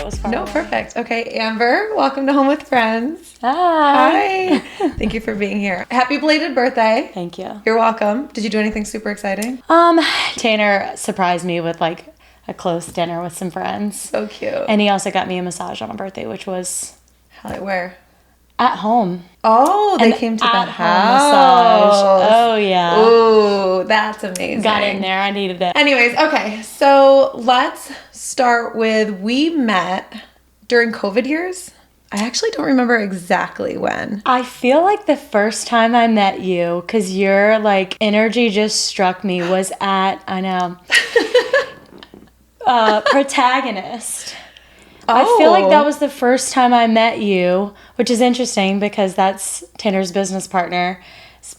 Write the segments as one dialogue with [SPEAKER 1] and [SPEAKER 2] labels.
[SPEAKER 1] was far
[SPEAKER 2] No,
[SPEAKER 1] away.
[SPEAKER 2] perfect. Okay, Amber, welcome to Home with Friends.
[SPEAKER 1] Hi.
[SPEAKER 2] Hi. Thank you for being here. Happy belated birthday.
[SPEAKER 1] Thank you.
[SPEAKER 2] You're welcome. Did you do anything super exciting?
[SPEAKER 1] Tanner surprised me with like a close dinner with some friends.
[SPEAKER 2] So cute.
[SPEAKER 1] And he also got me a massage on my birthday, which was
[SPEAKER 2] Where?
[SPEAKER 1] at home.
[SPEAKER 2] Oh, they
[SPEAKER 1] An
[SPEAKER 2] came to
[SPEAKER 1] at-home
[SPEAKER 2] that house.
[SPEAKER 1] massage. Oh, yeah.
[SPEAKER 2] Ooh, that's amazing.
[SPEAKER 1] Got in there. I needed it.
[SPEAKER 2] Anyways, okay, so let's start with we met during COVID years. I actually don't remember exactly when.
[SPEAKER 1] I feel like the first time I met you, because your like energy just struck me, was at, I know, Protagonist. I feel like that was the first time I met you, which is interesting because that's Tanner's business partner's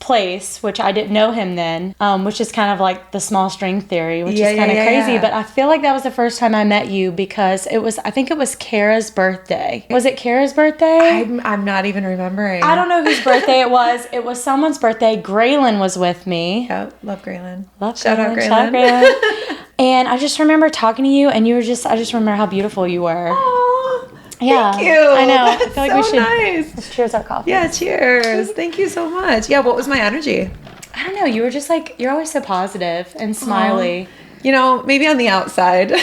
[SPEAKER 1] place, which I didn't know him then, which is kind of like the small string theory, which is kind of crazy.
[SPEAKER 2] Yeah.
[SPEAKER 1] But I feel like that was the first time I met you because I think it was Kara's birthday. Was it Kara's birthday?
[SPEAKER 2] I'm not even remembering.
[SPEAKER 1] I don't know whose birthday it was. It was someone's birthday. Graylin was with me.
[SPEAKER 2] Yep, love Graylin.
[SPEAKER 1] Shout out Graylin. And I just remember talking to you, and I just remember how beautiful you were.
[SPEAKER 2] Aw,
[SPEAKER 1] Yeah,
[SPEAKER 2] thank you.
[SPEAKER 1] I know.
[SPEAKER 2] That's
[SPEAKER 1] I feel like
[SPEAKER 2] so
[SPEAKER 1] we should
[SPEAKER 2] nice.
[SPEAKER 1] let's cheers our coffee.
[SPEAKER 2] Yeah, cheers. Thank you so much. Yeah, what was my energy?
[SPEAKER 1] I don't know. You were just like, you're always so positive and smiley.
[SPEAKER 2] You know, maybe on the outside.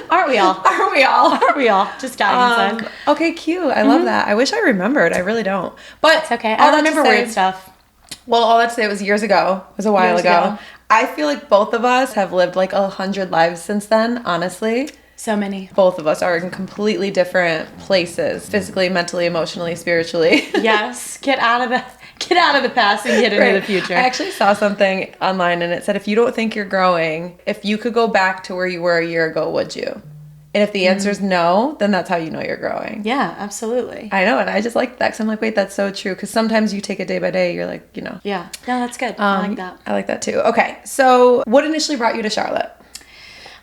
[SPEAKER 1] Aren't we all?
[SPEAKER 2] Aren't we all?
[SPEAKER 1] Aren't we all? Just dying inside.
[SPEAKER 2] Okay, cute. I love that. I wish I remembered. I really don't. But
[SPEAKER 1] It's okay.
[SPEAKER 2] all
[SPEAKER 1] I
[SPEAKER 2] that to
[SPEAKER 1] remember
[SPEAKER 2] say-
[SPEAKER 1] weird stuff.
[SPEAKER 2] Well, all that to say, it was years ago. It was a while
[SPEAKER 1] Years ago.
[SPEAKER 2] I feel like both of us have lived like 100 lives since then, honestly.
[SPEAKER 1] So many.
[SPEAKER 2] Both of us are in completely different places, physically, mentally, emotionally, spiritually.
[SPEAKER 1] Yes. Get out of the past and get into
[SPEAKER 2] Right.
[SPEAKER 1] the future.
[SPEAKER 2] I actually saw something online and it said, if you don't think you're growing, if you could go back to where you were a year ago, would you? And if the answer is no, then that's how you know you're growing.
[SPEAKER 1] Yeah, absolutely.
[SPEAKER 2] I know, and I just like that because I'm like, wait, that's so true. Because sometimes you take it day by day, you're like, you know.
[SPEAKER 1] Yeah. No, that's good. I like that.
[SPEAKER 2] I like that too. Okay, so what initially brought you to Charlotte?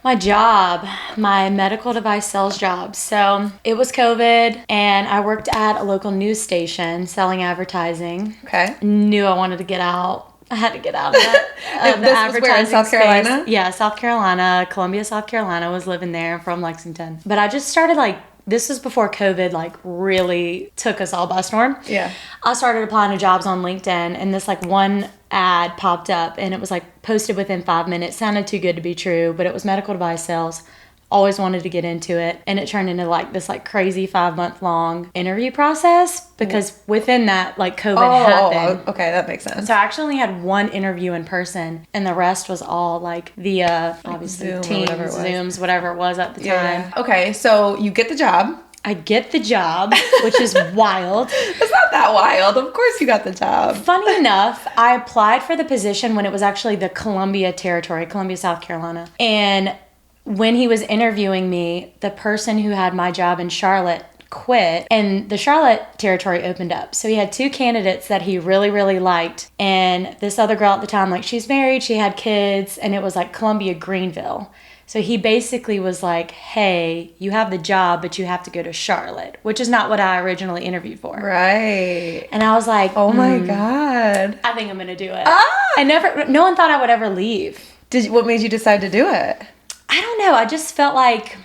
[SPEAKER 1] My job, my medical device sales job. So it was COVID, and I worked at a local news station selling advertising.
[SPEAKER 2] Okay.
[SPEAKER 1] Knew I wanted to get out. I had to get out of that.
[SPEAKER 2] And this was where, in South Carolina?
[SPEAKER 1] Space. Yeah, South Carolina, Columbia, South Carolina. Was living there. From Lexington. But I just started like, this was before COVID like really took us all by storm.
[SPEAKER 2] Yeah.
[SPEAKER 1] I started applying to jobs on LinkedIn, and this like one ad popped up, and it was like posted within 5 minutes. Sounded too good to be true, but it was medical device sales. Always wanted to get into it, and it turned into like this like crazy 5-month long interview process because within that like COVID happened.
[SPEAKER 2] Okay, that makes sense.
[SPEAKER 1] So I actually only had one interview in person, and the rest was all like via obviously
[SPEAKER 2] Zoom or
[SPEAKER 1] Teams,
[SPEAKER 2] whatever it was.
[SPEAKER 1] Zooms, whatever it was at the time.
[SPEAKER 2] Okay, so you get the job.
[SPEAKER 1] I get the job, which is wild.
[SPEAKER 2] It's not that wild. Of course you got the job.
[SPEAKER 1] Funny enough, I applied for the position when it was actually the Columbia territory, Columbia, South Carolina. And when he was interviewing me, the person who had my job in Charlotte quit, and the Charlotte territory opened up. So he had 2 candidates that he really, really liked. And this other girl at the time, like, she's married, she had kids, and it was like Columbia, Greenville. So he basically was like, hey, you have the job, but you have to go to Charlotte, which is not what I originally intervied for.
[SPEAKER 2] Right.
[SPEAKER 1] And I was like,
[SPEAKER 2] Oh my God.
[SPEAKER 1] I think I'm going to do it.
[SPEAKER 2] Ah!
[SPEAKER 1] No one thought I would ever leave.
[SPEAKER 2] What made you decide to do it?
[SPEAKER 1] I don't know. I just felt like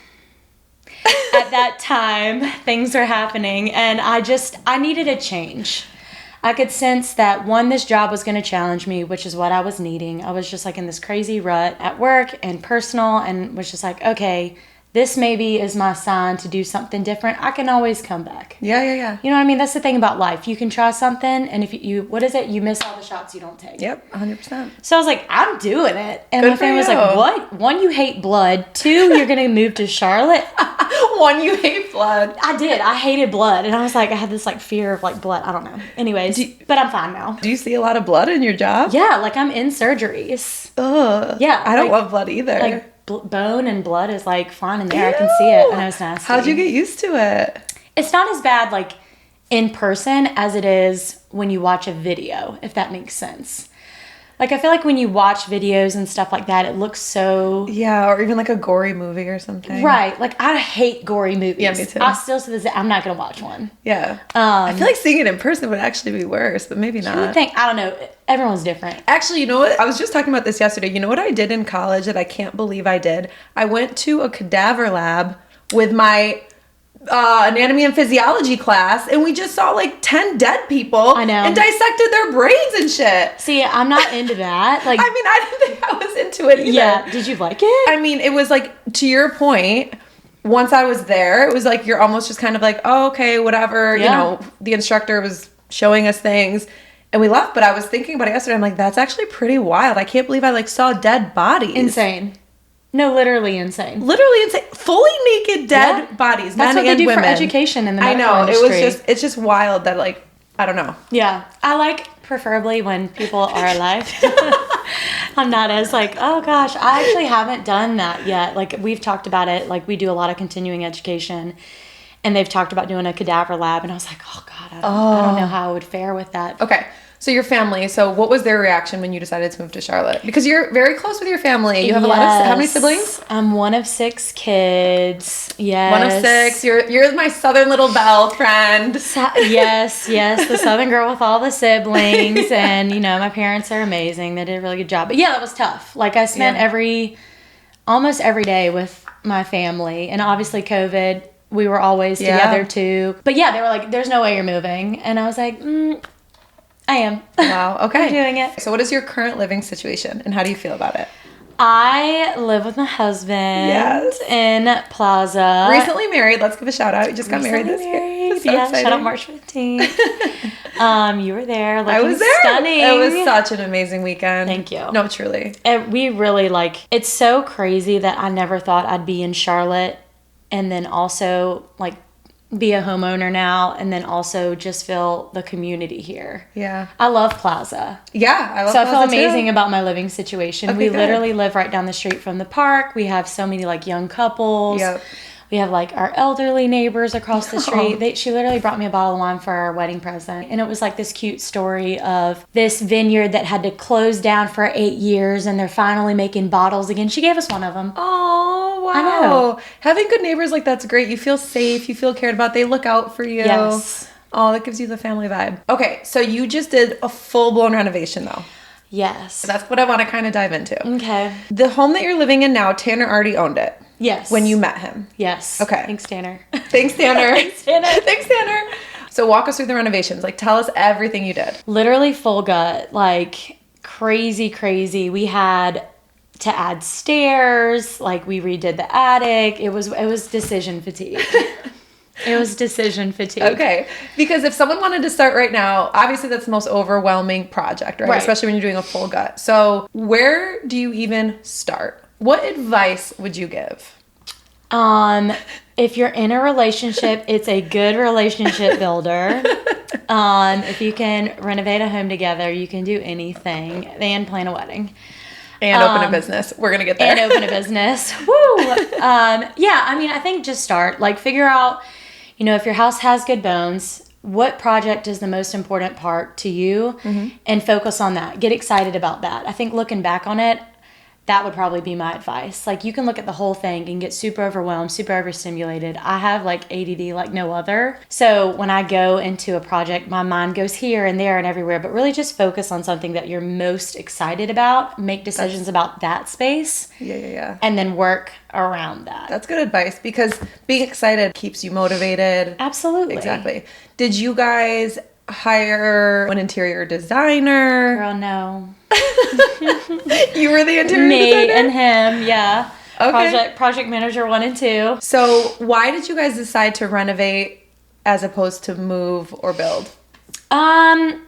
[SPEAKER 1] at that time things were happening, and I needed a change. I could sense that this job was going to challenge me, which is what I was needing. I was just like in this crazy rut at work and personal, and was just like, okay, this maybe is my sign to do something different. I can always come back.
[SPEAKER 2] Yeah.
[SPEAKER 1] You know what I mean? That's the thing about life. You can try something, and if you what is it? You miss all the shots you don't take.
[SPEAKER 2] Yep, 100%.
[SPEAKER 1] So I was like, I'm doing it. And
[SPEAKER 2] Good
[SPEAKER 1] my family was
[SPEAKER 2] for
[SPEAKER 1] like,
[SPEAKER 2] you.
[SPEAKER 1] what? 1, you hate blood. 2, you're going to move to Charlotte.
[SPEAKER 2] 1, you hate blood.
[SPEAKER 1] I did. I hated blood. And I was like, I had this like fear of like blood. I don't know. Anyways, but I'm fine now.
[SPEAKER 2] Do you see a lot of blood in your job?
[SPEAKER 1] Yeah, like I'm in surgeries.
[SPEAKER 2] Ugh.
[SPEAKER 1] Yeah,
[SPEAKER 2] I don't
[SPEAKER 1] like-
[SPEAKER 2] love blood either.
[SPEAKER 1] Like bone and blood is like fine in there. I can see it. And it was nasty.
[SPEAKER 2] How'd you get used to it?
[SPEAKER 1] It's not as bad like in person as it is when you watch a video, if that makes sense. Like, I feel like when you watch videos and stuff like that, it looks so...
[SPEAKER 2] Yeah, or even like a gory movie or something.
[SPEAKER 1] Right. Like, I hate gory movies.
[SPEAKER 2] Yeah, me too.
[SPEAKER 1] I still, to this day, I'm not going to watch one.
[SPEAKER 2] Yeah. I feel like seeing it in person would actually be worse, but maybe not.
[SPEAKER 1] You would think, I don't know, everyone's different.
[SPEAKER 2] Actually, you know what? I was just talking about this yesterday. You know what I did in college that I can't believe I did? I went to a cadaver lab with my anatomy and physiology class, and we just saw like 10 dead people.
[SPEAKER 1] I know.
[SPEAKER 2] And dissected their brains and shit.
[SPEAKER 1] See, I'm not into that. Like,
[SPEAKER 2] I mean, I didn't think I was into it either.
[SPEAKER 1] yeah. Did you like it?
[SPEAKER 2] I mean, it was like, to your point, once I was there, it was like you're almost just kind of like, oh, okay, whatever.
[SPEAKER 1] Yeah.
[SPEAKER 2] You know, the instructor was showing us things. And we left, but I was thinking about it yesterday. I'm like, that's actually pretty wild. I can't believe I like saw dead bodies.
[SPEAKER 1] Insane. No, literally insane.
[SPEAKER 2] Literally insane. Fully naked dead bodies.
[SPEAKER 1] That's
[SPEAKER 2] men
[SPEAKER 1] what they
[SPEAKER 2] and
[SPEAKER 1] do
[SPEAKER 2] women.
[SPEAKER 1] for education in the
[SPEAKER 2] I
[SPEAKER 1] medical
[SPEAKER 2] know.
[SPEAKER 1] industry.
[SPEAKER 2] It's just wild that like, I don't know.
[SPEAKER 1] Yeah. I like preferably when people are alive. I'm not as like, oh gosh, I actually haven't done that yet. Like we've talked about it. Like we do a lot of continuing education. And they've talked about doing a cadaver lab. And I was like, oh God, I don't know how I would fare with that.
[SPEAKER 2] Okay. So your family, so what was their reaction when you decided to move to Charlotte? Because you're very close with your family. You have a lot of, how many siblings?
[SPEAKER 1] I'm one of 6 kids. Yes.
[SPEAKER 2] One of 6. You're my southern little belle friend.
[SPEAKER 1] Yes, the southern girl with all the siblings. And, you know, my parents are amazing. They did a really good job. But yeah, that was tough. Like I spent almost every day with my family. And obviously COVID, we were always together too. But yeah, they were like, there's no way you're moving. And I was like, I am.
[SPEAKER 2] Wow. Okay.
[SPEAKER 1] I'm doing it.
[SPEAKER 2] So what is your current living situation and how do you feel about it?
[SPEAKER 1] I live with my husband in Plaza.
[SPEAKER 2] Recently married. Let's give a shout out. You just got married this year. So
[SPEAKER 1] yeah, shout out March 15th. You were there.
[SPEAKER 2] I was there.
[SPEAKER 1] Stunning.
[SPEAKER 2] It was such an amazing weekend.
[SPEAKER 1] Thank you.
[SPEAKER 2] No, truly.
[SPEAKER 1] We really it's so crazy that I never thought I'd be in Charlotte and then also like be a homeowner now and then also just feel the community here.
[SPEAKER 2] Yeah.
[SPEAKER 1] I love Plaza.
[SPEAKER 2] Yeah, I love
[SPEAKER 1] So
[SPEAKER 2] Plaza
[SPEAKER 1] I feel amazing
[SPEAKER 2] too.
[SPEAKER 1] about my living situation.
[SPEAKER 2] Okay,
[SPEAKER 1] We
[SPEAKER 2] good.
[SPEAKER 1] literally live right down the street from the park. We have so many like young couples.
[SPEAKER 2] Yep.
[SPEAKER 1] We have like our elderly neighbors across the street. She literally brought me a bottle of wine for our wedding present. And it was like this cute story of this vineyard that had to close down for 8 years and they're finally making bottles again. She gave us one of them.
[SPEAKER 2] Oh, wow.
[SPEAKER 1] I know.
[SPEAKER 2] Having good neighbors like that's great. You feel safe. You feel cared about. They look out for you.
[SPEAKER 1] Yes.
[SPEAKER 2] Oh, that gives you the family vibe. Okay, so you just did a full-blown renovation though.
[SPEAKER 1] Yes.
[SPEAKER 2] That's what I want to kind of dive into.
[SPEAKER 1] Okay.
[SPEAKER 2] The home that you're living in now, Tanner already owned it.
[SPEAKER 1] Yes.
[SPEAKER 2] When you met him.
[SPEAKER 1] Yes.
[SPEAKER 2] Okay.
[SPEAKER 1] Thanks, Tanner.
[SPEAKER 2] Thanks, Tanner.
[SPEAKER 1] Thanks, Tanner.
[SPEAKER 2] Thanks, Tanner. So walk us through the renovations. Like, tell us everything you did.
[SPEAKER 1] Literally full gut, like crazy. We had to add stairs, like we redid the attic. It was decision fatigue. It was decision fatigue.
[SPEAKER 2] Okay. Because if someone wanted to start right now, obviously that's the most overwhelming project, right? Especially when you're doing a full gut. So where do you even start? What advice would you give?
[SPEAKER 1] If you're in a relationship, it's a good relationship builder. If you can renovate a home together, you can do anything and plan a wedding.
[SPEAKER 2] And open a business. We're going to get there.
[SPEAKER 1] And open a business. Woo! Yeah, I mean, I think just start. Like, figure out, you know, if your house has good bones, what project is the most important part to you? And focus on that. Get excited about that. I think looking back on it, that would probably be my advice. Like, you can look at the whole thing and get super overwhelmed, super overstimulated. I have like ADD like no other. So when I go into a project, my mind goes here and there and everywhere, but really just focus on something that you're most excited about. Make decisions about that space.
[SPEAKER 2] Yeah.
[SPEAKER 1] And then work around that.
[SPEAKER 2] That's good advice because being excited keeps you motivated.
[SPEAKER 1] Absolutely.
[SPEAKER 2] Exactly. Did you guys hire an interior designer?
[SPEAKER 1] Girl, no.
[SPEAKER 2] You were the interior
[SPEAKER 1] Me
[SPEAKER 2] designer?
[SPEAKER 1] and him, yeah.
[SPEAKER 2] Okay.
[SPEAKER 1] Project manager 1 and 2.
[SPEAKER 2] So why did you guys decide to renovate as opposed to move or build?
[SPEAKER 1] I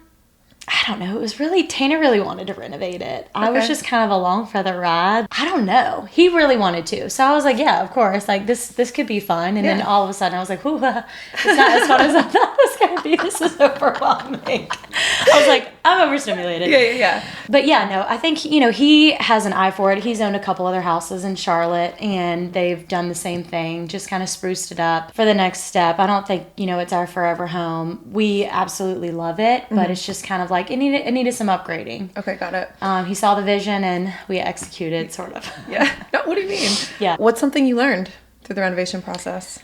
[SPEAKER 1] don't know. It was really, Tanner really wanted to renovate it. I was just kind of along for the ride. I don't know. He really wanted to. So I was like, yeah, of course. Like, this could be fun. And then all of a sudden I was like, ooh, it's not as fun as I thought it was going to be. This is overwhelming. I was like, I'm overstimulated.
[SPEAKER 2] Yeah.
[SPEAKER 1] But yeah, no, I think, you know, he has an eye for it. He's owned a couple other houses in Charlotte and they've done the same thing, just kind of spruced it up for the next step. I don't think, you know, it's our forever home. We absolutely love it, but it's just kind of like, it needed some upgrading.
[SPEAKER 2] Okay, got it.
[SPEAKER 1] He saw the vision and we executed, sort of.
[SPEAKER 2] Yeah. No, what do you mean?
[SPEAKER 1] Yeah.
[SPEAKER 2] What's something you learned through the renovation process?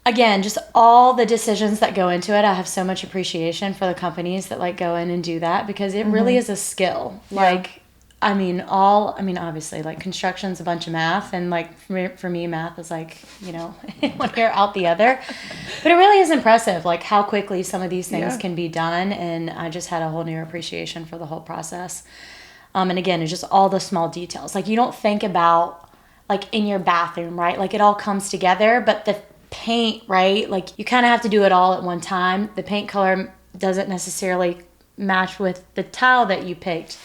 [SPEAKER 1] Again, just all the decisions that go into it. I have so much appreciation for the companies that like go in and do that because it really is a skill. Like, Obviously, like, construction's a bunch of math, and, like, for me, math is, like, one ear out the other. But it really is impressive, like, how quickly some of these things can be done, and I just had a whole new appreciation for the whole process. And again, it's just all the small details. Like, you don't think about, like, in your bathroom, right? Like, it all comes together, but the paint, right? Like, you kind of have to do it all at one time. The paint color doesn't necessarily match with the tile that you picked.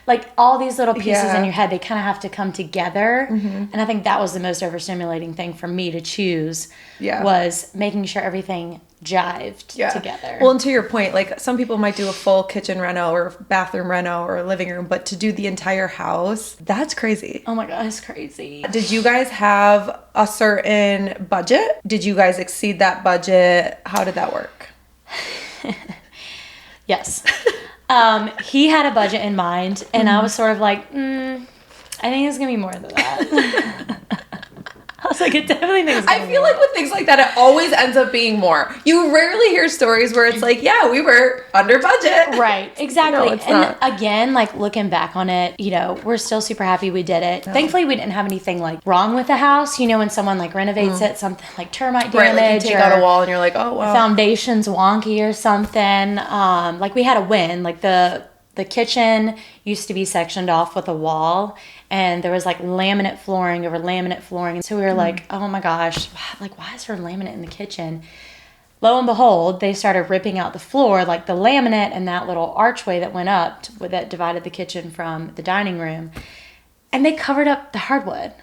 [SPEAKER 1] Like, all these little pieces in your head, they kind of have to come together. And I think that was the most overstimulating thing for me to choose, was making sure everything jived together.
[SPEAKER 2] Well, and to your point, like, some people might do a full kitchen reno or bathroom reno or living room, but to do the entire house, that's crazy.
[SPEAKER 1] Oh my God, it's crazy.
[SPEAKER 2] Did you guys have a certain budget? Did you guys exceed that budget? How did that work?
[SPEAKER 1] Yes. He had a budget in mind, and I was sort of like, I think it's going to be more than that. I was like, it definitely thinks
[SPEAKER 2] I feel like with things like that, it always ends up being more. You rarely hear stories where it's like, yeah, we were under budget.
[SPEAKER 1] Right, exactly.
[SPEAKER 2] No, it's not.
[SPEAKER 1] Again, like, looking back on it, we're still super happy we did it. No. Thankfully, we didn't have anything, like, wrong with the house. When someone, like, renovates it, something like termite damage.
[SPEAKER 2] Right, like, you take out a wall and you're like, oh, wow.
[SPEAKER 1] Foundation's wonky or something. Like, we had a win. Like, the kitchen used to be sectioned off with a wall, and there was, like, laminate flooring over laminate flooring. And so we were like, oh my gosh, like, why is there laminate in the kitchen? Lo and behold, they started ripping out the floor, like the laminate and that little archway that went up that divided the kitchen from the dining room. And they covered up the hardwood.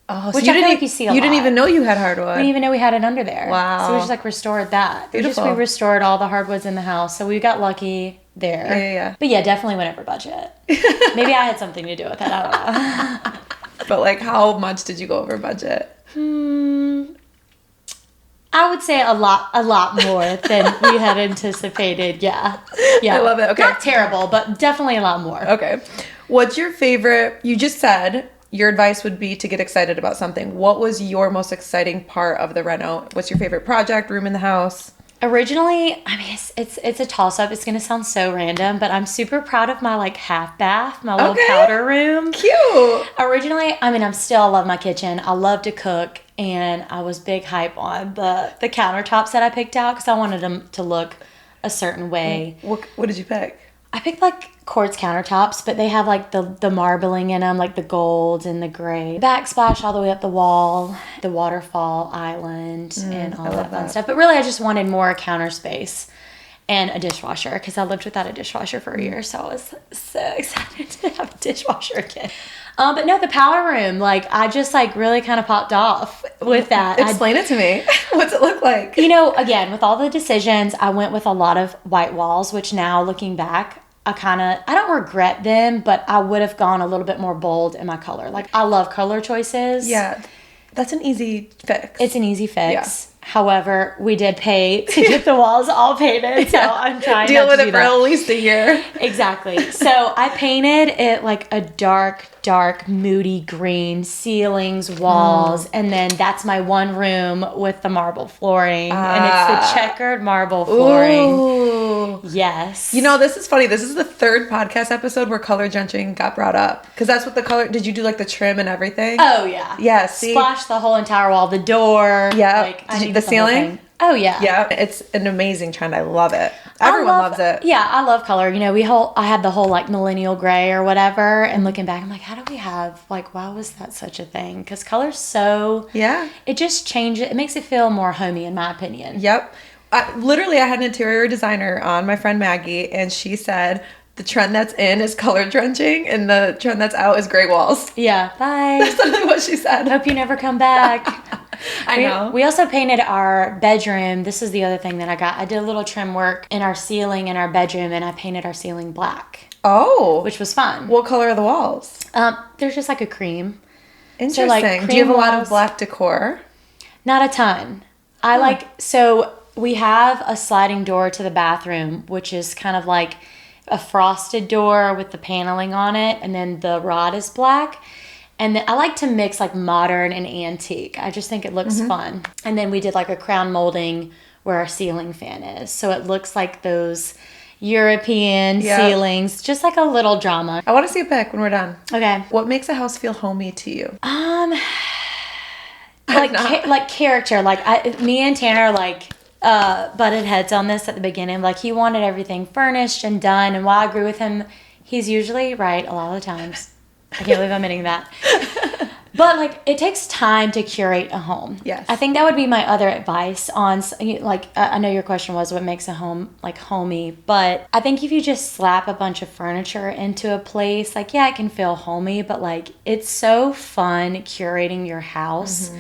[SPEAKER 2] Oh,
[SPEAKER 1] which
[SPEAKER 2] so
[SPEAKER 1] I feel like you see a lot.
[SPEAKER 2] You didn't even know you had hardwood.
[SPEAKER 1] We didn't even know we had it under there.
[SPEAKER 2] Wow.
[SPEAKER 1] So we just, like, restored that.
[SPEAKER 2] Beautiful.
[SPEAKER 1] We restored all the hardwoods in the house. So we got lucky there.
[SPEAKER 2] Yeah.
[SPEAKER 1] But yeah, definitely went over budget. Maybe I had something to do with that. I don't know.
[SPEAKER 2] But, like, how much did you go over budget?
[SPEAKER 1] I would say a lot more than we had anticipated. Yeah.
[SPEAKER 2] I love it. Okay.
[SPEAKER 1] Not terrible, but definitely a lot more.
[SPEAKER 2] Okay. What's your favorite? You just said your advice would be to get excited about something. What was your most exciting part of the reno? What's your favorite project, room in the house?
[SPEAKER 1] Originally, it's a toss-up. It's going to sound so random, but I'm super proud of my, like, half bath, my little powder room.
[SPEAKER 2] Cute.
[SPEAKER 1] Originally, I love my kitchen. I love to cook, and I was big hype on the countertops that I picked out because I wanted them to look a certain way.
[SPEAKER 2] What did you pick?
[SPEAKER 1] I picked, like, quartz countertops, but they have, like, the marbling in them, like the gold and the gray. Backsplash all the way up the wall, the waterfall island, and all that fun stuff. But really, I just wanted more counter space and a dishwasher because I lived without a dishwasher for a year, so I was so excited to have a dishwasher again. But no, the powder room, like, I just, like, really kind of popped off with that.
[SPEAKER 2] Explain it to me. What's it look like?
[SPEAKER 1] Again, with all the decisions, I went with a lot of white walls, which now, looking back, I don't regret them, but I would have gone a little bit more bold in my color. Like, I love color choices.
[SPEAKER 2] Yeah, that's an easy fix.
[SPEAKER 1] It's an easy fix. Yeah. However, we did pay to get the walls all painted, so I'm trying to
[SPEAKER 2] deal with it for at least a year.
[SPEAKER 1] Exactly. So I painted it like a dark, moody green, ceilings, walls, and then that's my one room with the marble flooring, and it's the checkered marble flooring.
[SPEAKER 2] Ooh.
[SPEAKER 1] Yes.
[SPEAKER 2] This is funny. This is the third podcast episode where color drenching got brought up, because that's what the color. Did you do, like, the trim and everything?
[SPEAKER 1] Oh yeah.
[SPEAKER 2] Yeah. See?
[SPEAKER 1] Splash the whole entire wall, the door.
[SPEAKER 2] Yeah.
[SPEAKER 1] Like,
[SPEAKER 2] the ceiling.
[SPEAKER 1] Oh yeah.
[SPEAKER 2] Yeah, it's an amazing trend. I love it. Everyone loves it.
[SPEAKER 1] Yeah, I love color. I had the whole, like, millennial gray or whatever, and looking back, I'm like, how do we have, like, why was that such a thing? Because color's so, it just changes. It makes it feel more homey, in my opinion.
[SPEAKER 2] Yep. I had an interior designer on, my friend Maggie, and she said the trend that's in is color drenching, and the trend that's out is gray walls.
[SPEAKER 1] Yeah. Bye.
[SPEAKER 2] That's literally what she said.
[SPEAKER 1] Hope you never come back.
[SPEAKER 2] I know.
[SPEAKER 1] We also painted our bedroom. This is the other thing that I got. I did a little trim work in our ceiling in our bedroom, and I painted our ceiling black.
[SPEAKER 2] Oh.
[SPEAKER 1] Which was fun.
[SPEAKER 2] What color are the walls?
[SPEAKER 1] They're just like a cream.
[SPEAKER 2] Interesting. So, like, do you have a lot of black decor?
[SPEAKER 1] Not a ton. So we have a sliding door to the bathroom, which is kind of like a frosted door with the paneling on it, and then the rod is black. And then I like to mix, like, modern and antique. I just think it looks fun. And then we did, like, a crown molding where our ceiling fan is. So it looks like those, European ceilings, just like a little drama.
[SPEAKER 2] I want to see a pic when we're done.
[SPEAKER 1] Okay.
[SPEAKER 2] What makes a house feel homey to you?
[SPEAKER 1] Like character. Like me and Tanner butted heads on this at the beginning. Like he wanted everything furnished and done, and while I agree with him, he's usually right a lot of the times. I can't believe I'm admitting that. But like it takes time to curate a home.
[SPEAKER 2] Yes.
[SPEAKER 1] I think that would be my other advice on like I know your question was what makes a home like homey, but I think if you just slap a bunch of furniture into a place, like yeah, it can feel homey, but like it's so fun curating your house.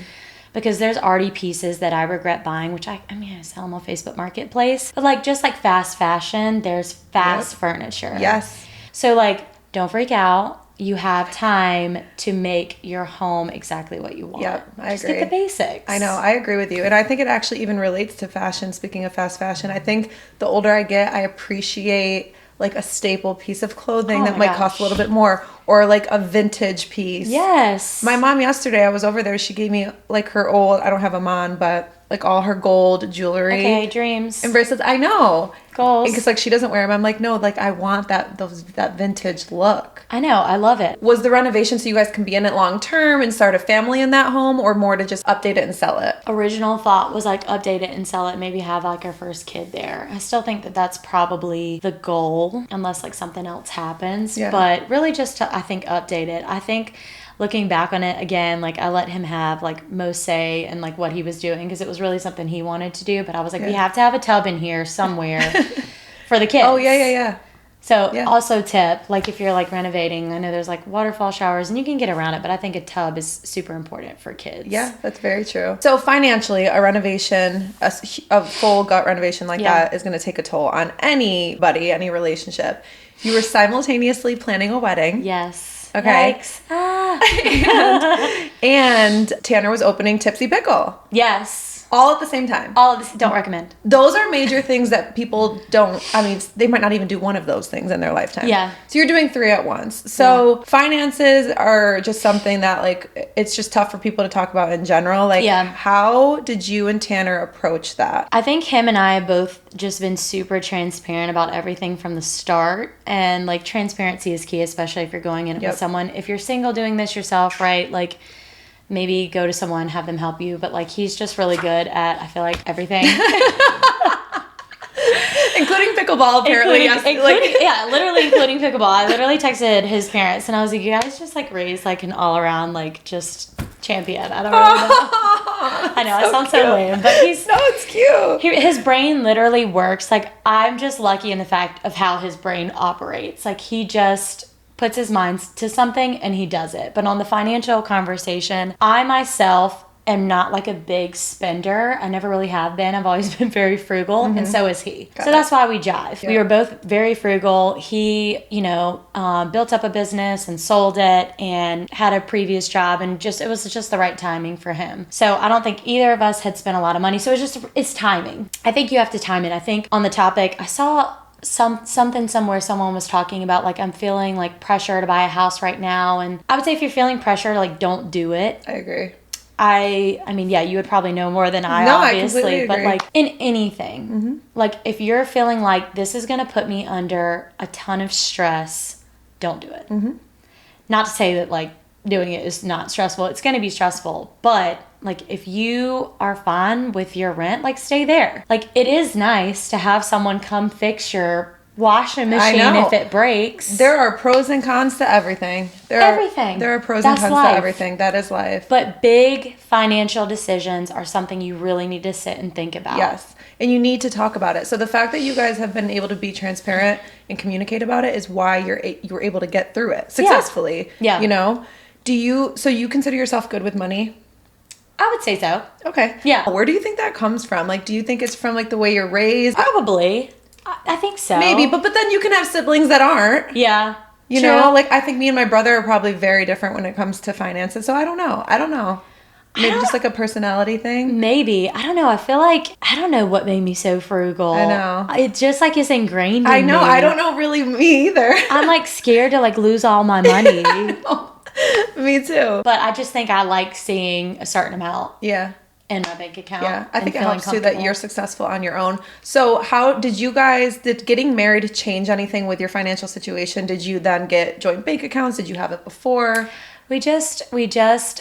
[SPEAKER 1] Because there's already pieces that I regret buying, which I sell them on Facebook Marketplace. But like just like fast fashion, there's fast furniture.
[SPEAKER 2] Yes.
[SPEAKER 1] So like don't freak out. You have time to make your home exactly what you want.
[SPEAKER 2] Yep, I agree.
[SPEAKER 1] Just get the basics.
[SPEAKER 2] I know, I agree with you. And I think it actually even relates to fashion. Speaking of fast fashion, I think the older I get, I appreciate like a staple piece of clothing that might cost a little bit more, or like a vintage piece.
[SPEAKER 1] Yes.
[SPEAKER 2] My mom yesterday, I was over there, she gave me like her old, I don't have them on, but like all her gold jewelry.
[SPEAKER 1] Okay, dreams.
[SPEAKER 2] And bracelets. I know.
[SPEAKER 1] Goals.
[SPEAKER 2] Because like she doesn't wear them. I'm like, no, like I want that vintage look.
[SPEAKER 1] I know. I love it.
[SPEAKER 2] Was the renovation so you guys can be in it long term and start a family in that home, or more to just update it and sell it?
[SPEAKER 1] Original thought was like update it and sell it, maybe have like our first kid there. I still think that that's probably the goal unless like something else happens.
[SPEAKER 2] Yeah.
[SPEAKER 1] But really just to, I think, update it. I think looking back on it again, like I let him have like most say in like what he was doing because it was really something he wanted to do. But I was like, we have to have a tub in here somewhere for the kids.
[SPEAKER 2] Oh, yeah.
[SPEAKER 1] So also tip, like if you're like renovating, I know there's like waterfall showers and you can get around it, but I think a tub is super important for kids.
[SPEAKER 2] Yeah, that's very true. So financially, a renovation, a full gut renovation like that is going to take a toll on anybody, any relationship. You were simultaneously planning a wedding.
[SPEAKER 1] Yes.
[SPEAKER 2] Okay.
[SPEAKER 1] Yikes. Ah.
[SPEAKER 2] and Tanner was opening Tipsy Pickle.
[SPEAKER 1] Yes.
[SPEAKER 2] All at the same time.
[SPEAKER 1] All of this, don't recommend.
[SPEAKER 2] Those are major things that people don't, they might not even do one of those things in their lifetime.
[SPEAKER 1] Yeah.
[SPEAKER 2] So you're doing 3 at once. So finances are just something that like, it's just tough for people to talk about in general. Like, how did you and Tanner approach that?
[SPEAKER 1] I think him and I have both just been super transparent about everything from the start. And like transparency is key, especially if you're going in with someone. If you're single doing this yourself, right? Like, maybe go to someone, have them help you. But like, he's just really good at, I feel like, everything.
[SPEAKER 2] Including pickleball, apparently.
[SPEAKER 1] Literally including pickleball. I literally texted his parents and I was like, you guys just like raised like an all around like just champion. I don't really know. I know, I sound so lame, but
[SPEAKER 2] it's cute.
[SPEAKER 1] His brain literally works. Like, I'm just lucky in the fact of how his brain operates. Like, he just puts his mind to something and he does it. But on the financial conversation, I myself am not like a big spender. I never really have been. I've always been very frugal, and so is he. So that's why we jive. Yeah. We were both very frugal. He, built up a business and sold it and had a previous job, and it was just the right timing for him. So I don't think either of us had spent a lot of money. So it's timing. I think you have to time it. I think on the topic, I saw something somewhere someone was talking about like I'm feeling like pressure to buy a house right now, and I would say if you're feeling pressure, like don't do it.
[SPEAKER 2] I agree.
[SPEAKER 1] I mean, yeah, you would probably know more than I, obviously, but like in anything, like if you're feeling like this is going to put me under a ton of stress, don't do it. Not to say that like doing it is not stressful. It's going to be stressful, but like if you are fine with your rent, like stay there. Like it is nice to have someone come fix your washing machine if it breaks.
[SPEAKER 2] There are pros and cons to everything. There are pros and cons to everything. That is life.
[SPEAKER 1] But big financial decisions are something you really need to sit and think about.
[SPEAKER 2] Yes. And you need to talk about it. So the fact that you guys have been able to be transparent and communicate about it is why you were able to get through it successfully.
[SPEAKER 1] Yeah.
[SPEAKER 2] So you consider yourself good with money?
[SPEAKER 1] I would say so.
[SPEAKER 2] Okay.
[SPEAKER 1] Yeah.
[SPEAKER 2] Where do you think that comes from? Like, do you think it's from like the way you're raised?
[SPEAKER 1] Probably. I think so.
[SPEAKER 2] Maybe, but then you can have siblings that aren't.
[SPEAKER 1] Yeah.
[SPEAKER 2] You know, like I think me and my brother are probably very different when it comes to finances. So I don't know. Maybe just like a personality thing.
[SPEAKER 1] Maybe. I don't know. I feel like, I don't know what made me so frugal.
[SPEAKER 2] I know.
[SPEAKER 1] It just like is ingrained in
[SPEAKER 2] I know.
[SPEAKER 1] me.
[SPEAKER 2] I don't know really me either.
[SPEAKER 1] I'm like scared to like lose all my money.
[SPEAKER 2] Me too.
[SPEAKER 1] But I just think I like seeing a certain amount.
[SPEAKER 2] Yeah.
[SPEAKER 1] in my bank account.
[SPEAKER 2] Yeah, I think it helps too that you're successful on your own. So how did getting married change anything with your financial situation? Did you then get joint bank accounts? Did you have it before?
[SPEAKER 1] We just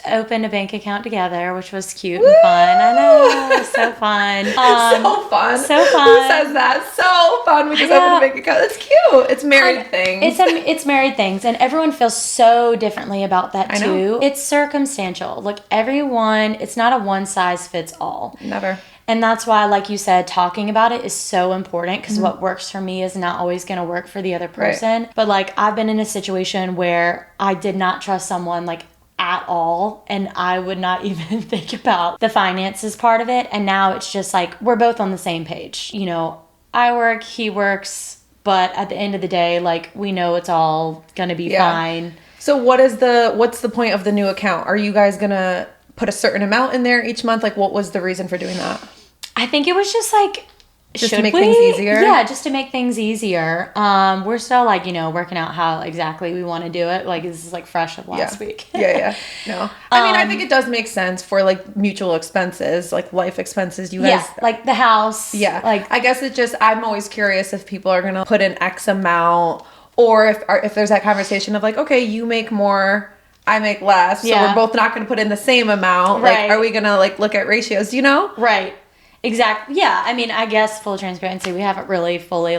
[SPEAKER 1] opened a bank account together, which was cute and fun. I know, so fun.
[SPEAKER 2] So fun.
[SPEAKER 1] So fun.
[SPEAKER 2] Who says that? So fun. We just opened a bank account. That's cute. It's married things.
[SPEAKER 1] It's married things, and everyone feels so differently about that too.
[SPEAKER 2] I know.
[SPEAKER 1] It's circumstantial. Like everyone, it's not a one size fits all.
[SPEAKER 2] Never.
[SPEAKER 1] And that's why, like you said, talking about it is so important because what works for me is not always going to work for the other person. Right. But like I've been in a situation where I did not trust someone like at all, and I would not even think about the finances part of it. And now it's just like we're both on the same page. You know, I work, he works, but at the end of the day, like we know it's all going to be fine.
[SPEAKER 2] So what's the point of the new account? Are you guys going to put a certain amount in there each month? Like what was the reason for doing that?
[SPEAKER 1] I think it was just like,
[SPEAKER 2] just to make things easier?
[SPEAKER 1] Yeah, just to make things easier. We're still like, working out how exactly we want to do it. Like this is like fresh of last week.
[SPEAKER 2] Yeah. No. I mean, I think it does make sense for like mutual expenses, like life expenses. You guys.
[SPEAKER 1] Yeah, like the house.
[SPEAKER 2] Yeah. Like I guess I'm always curious if people are going to put in X amount, or if there's that conversation of like, okay, you make more, I make less. So we're both not going to put in the same amount.
[SPEAKER 1] Right.
[SPEAKER 2] Like, are we going to like look at ratios?
[SPEAKER 1] Right. Exactly. Yeah. I mean, I guess full transparency, we haven't really fully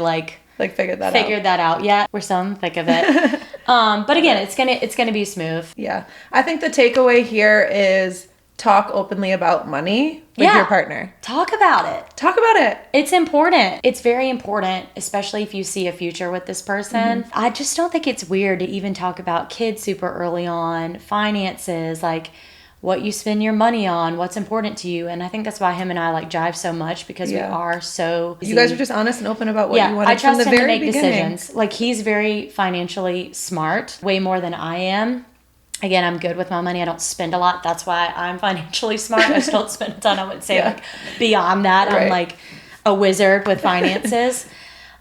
[SPEAKER 2] figured that
[SPEAKER 1] out yet. We're still in the thick of it. But again, it's gonna be smooth.
[SPEAKER 2] Yeah. I think the takeaway here is talk openly about money with your partner.
[SPEAKER 1] Talk about it. It's important. It's very important, especially if you see a future with this person. I just don't think it's weird to even talk about kids super early on, finances, like what you spend your money on, what's important to you. And I think that's why him and I like jive so much, because we are so easy.
[SPEAKER 2] You guys are just honest and open about what you wanted
[SPEAKER 1] I trust
[SPEAKER 2] from the
[SPEAKER 1] him
[SPEAKER 2] very
[SPEAKER 1] to make
[SPEAKER 2] beginning.
[SPEAKER 1] decisions. Like he's very financially smart, way more than I am. Again, I'm good with my money. I don't spend a lot. That's why I'm financially smart. I just don't spend a ton. I wouldn't say like beyond that. I'm like a wizard with finances.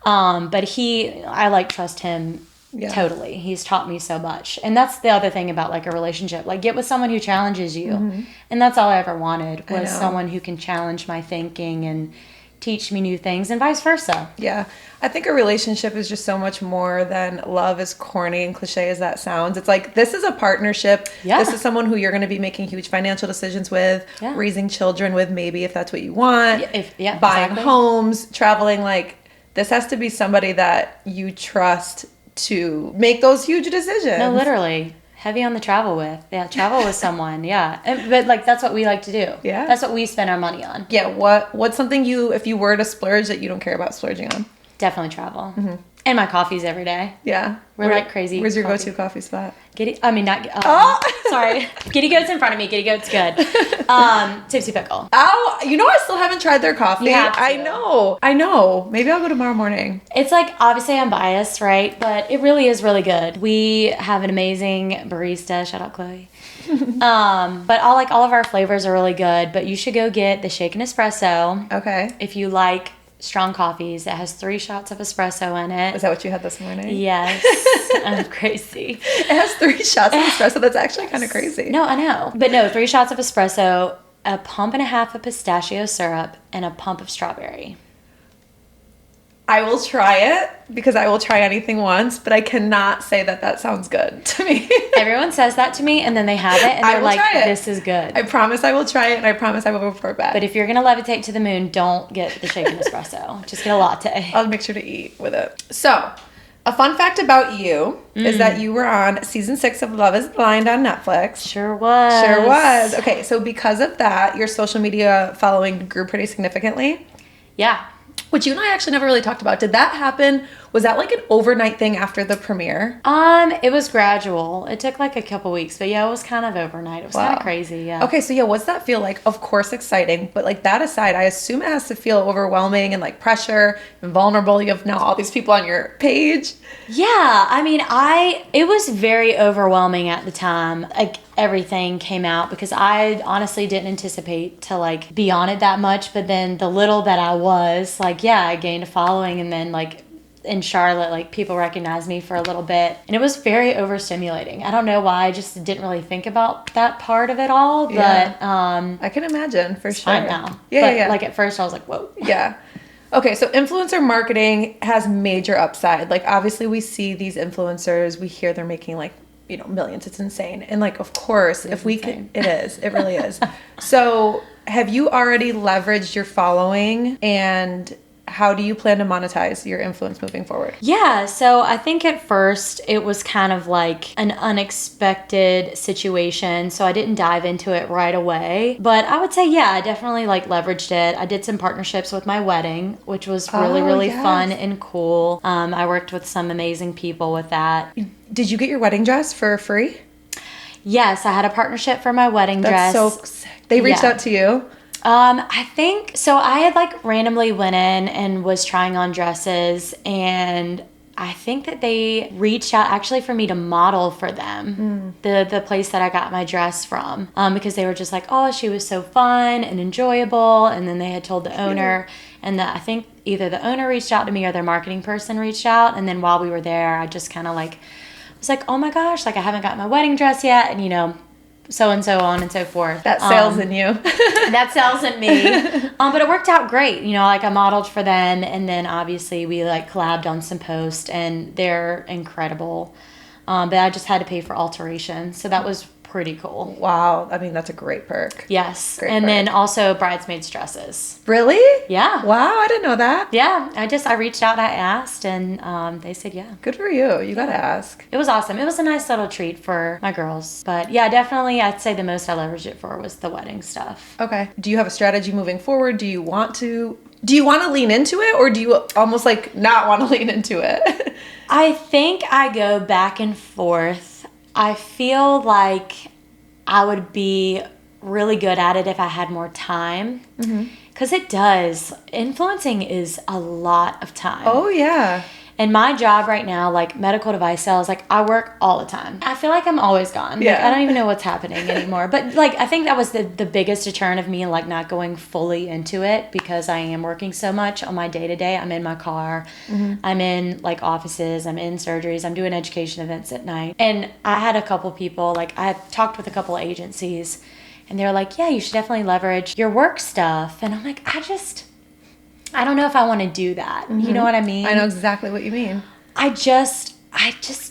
[SPEAKER 1] But I like trust him. Yeah. Totally. He's taught me so much. And that's the other thing about like a relationship. Like get with someone who challenges you. And that's all I ever wanted, was someone who can challenge my thinking and teach me new things, and vice versa.
[SPEAKER 2] Yeah. I think a relationship is just so much more than love, as corny and cliche as that sounds. It's like, this is a partnership. Yeah. This is someone who you're going to be making huge financial decisions with, raising children with, maybe if that's what you want, buying homes, traveling. Like this has to be somebody that you trust to make those huge decisions.
[SPEAKER 1] No, literally. Heavy on the travel with. Yeah, travel with someone. Yeah. But like that's what we like to do. Yeah. That's what we spend our money on.
[SPEAKER 2] Yeah. What's something if you were to splurge that you don't care about splurging on?
[SPEAKER 1] Definitely travel. And my coffees every day.
[SPEAKER 2] Yeah.
[SPEAKER 1] We're like crazy.
[SPEAKER 2] Where's your go-to coffee spot?
[SPEAKER 1] Sorry. Giddy Goat's in front of me. Giddy Goat's good. Tipsy Pickle.
[SPEAKER 2] Oh, I still haven't tried their coffee.
[SPEAKER 1] You have to.
[SPEAKER 2] I know. Maybe I'll go tomorrow morning.
[SPEAKER 1] It's like, obviously I'm biased, right? But it really is really good. We have an amazing barista. Shout out Chloe. But all of our flavors are really good. But you should go get the shaken espresso.
[SPEAKER 2] Okay.
[SPEAKER 1] If you like strong coffees. It has 3 shots of espresso in it.
[SPEAKER 2] Is that what you had this morning?
[SPEAKER 1] Yes. I'm crazy.
[SPEAKER 2] It has 3 shots of espresso. That's actually kind of crazy.
[SPEAKER 1] No, I know. But no, 3 shots of espresso, a pump and a half of pistachio syrup, and a pump of strawberry.
[SPEAKER 2] I will try it, because I will try anything once, but I cannot say that sounds good to me.
[SPEAKER 1] Everyone says that to me, and then they have it, and they're like, this is good.
[SPEAKER 2] I promise I will try it, and I promise I will report back.
[SPEAKER 1] But if you're going to levitate to the moon, don't get the shaken espresso. Just get a latte.
[SPEAKER 2] I'll make sure to eat with it. So, a fun fact about you is that you were on season 6 of Love is Blind on Netflix.
[SPEAKER 1] Sure was.
[SPEAKER 2] Okay, so because of that, your social media following grew pretty significantly.
[SPEAKER 1] Yeah.
[SPEAKER 2] Which you and I actually never really talked about. Did that happen? Was that like an overnight thing after the premiere?
[SPEAKER 1] It was gradual. It took like a couple weeks, but yeah, it was kind of overnight. It was kind of crazy, yeah.
[SPEAKER 2] Okay, so yeah, what's that feel like? Of course exciting, but like that aside, I assume it has to feel overwhelming and like pressure and vulnerable. You have now all these people on your page.
[SPEAKER 1] Yeah, I mean, it was very overwhelming at the time. Like everything came out, because I honestly didn't anticipate to like be on it that much, but then the little that I was, like, yeah, I gained a following, and then like in Charlotte, like people recognized me for a little bit, and it was very overstimulating. I don't know why. I just didn't really think about that part of it all, but
[SPEAKER 2] I can imagine for sure.
[SPEAKER 1] fine now.
[SPEAKER 2] Yeah,
[SPEAKER 1] but like at first I was like, whoa.
[SPEAKER 2] Yeah. Okay, so influencer marketing has major upside. Like obviously we see these influencers, we hear they're making like, you know, millions. It's insane. And like, of course, if we could, it is, it really is. So have you already leveraged your following, and how do you plan to monetize your influence moving forward?
[SPEAKER 1] Yeah, so I think at first it was kind of like an unexpected situation, so I didn't dive into it right away. But I would say, yeah, I definitely like leveraged it. I did some partnerships with my wedding, which was really fun and cool. I worked with some amazing people with that.
[SPEAKER 2] Did you get your wedding dress for free?
[SPEAKER 1] Yes, I had a partnership for my wedding dress.
[SPEAKER 2] That's so sick. They reached out to you?
[SPEAKER 1] I think so. I had like randomly went in and was trying on dresses, and I think that they reached out actually for me to model for them, the place that I got my dress from, because they were just like, oh, she was so fun and enjoyable, and then they had told the owner, and I think either the owner reached out to me or their marketing person reached out, and then while we were there, I just kind of like was like, oh my gosh, like I haven't got my wedding dress yet, and you know, so and so on and so forth.
[SPEAKER 2] That sells in you.
[SPEAKER 1] That sells in me. But it worked out great. You know, like I modeled for them, and then obviously we like collabed on some posts, and they're incredible. But I just had to pay for alterations, so that was pretty cool.
[SPEAKER 2] Wow. I mean, that's a great perk.
[SPEAKER 1] Yes.
[SPEAKER 2] Great
[SPEAKER 1] and
[SPEAKER 2] perk.
[SPEAKER 1] then also bridesmaids dresses.
[SPEAKER 2] Really?
[SPEAKER 1] Yeah.
[SPEAKER 2] Wow, I didn't know that.
[SPEAKER 1] Yeah. I reached out, I asked, and they said yeah.
[SPEAKER 2] Good for you. You gotta ask.
[SPEAKER 1] It was awesome. It was a nice little treat for my girls. But yeah, definitely I'd say the most I leveraged it for was the wedding stuff.
[SPEAKER 2] Okay. Do you have a strategy moving forward? Do you want to lean into it, or do you almost like not want to lean into it?
[SPEAKER 1] I think I go back and forth. I feel like I would be really good at it if I had more time. Because it does. Influencing is a lot of time.
[SPEAKER 2] Oh, yeah.
[SPEAKER 1] And my job right now, like medical device sales, like I work all the time. I feel like I'm always gone.
[SPEAKER 2] Yeah.
[SPEAKER 1] Like, I don't even know what's happening anymore. But like I think that was the biggest deterrent of me like not going fully into it, because I am working so much on my day-to-day. I'm in my car. I'm in like offices. I'm in surgeries. I'm doing education events at night. And I had a couple people, like I had talked with a couple agencies, and they were like, yeah, you should definitely leverage your work stuff. And I'm like, I don't know if I want to do that. You know what I mean?
[SPEAKER 2] I know exactly what you mean.
[SPEAKER 1] I just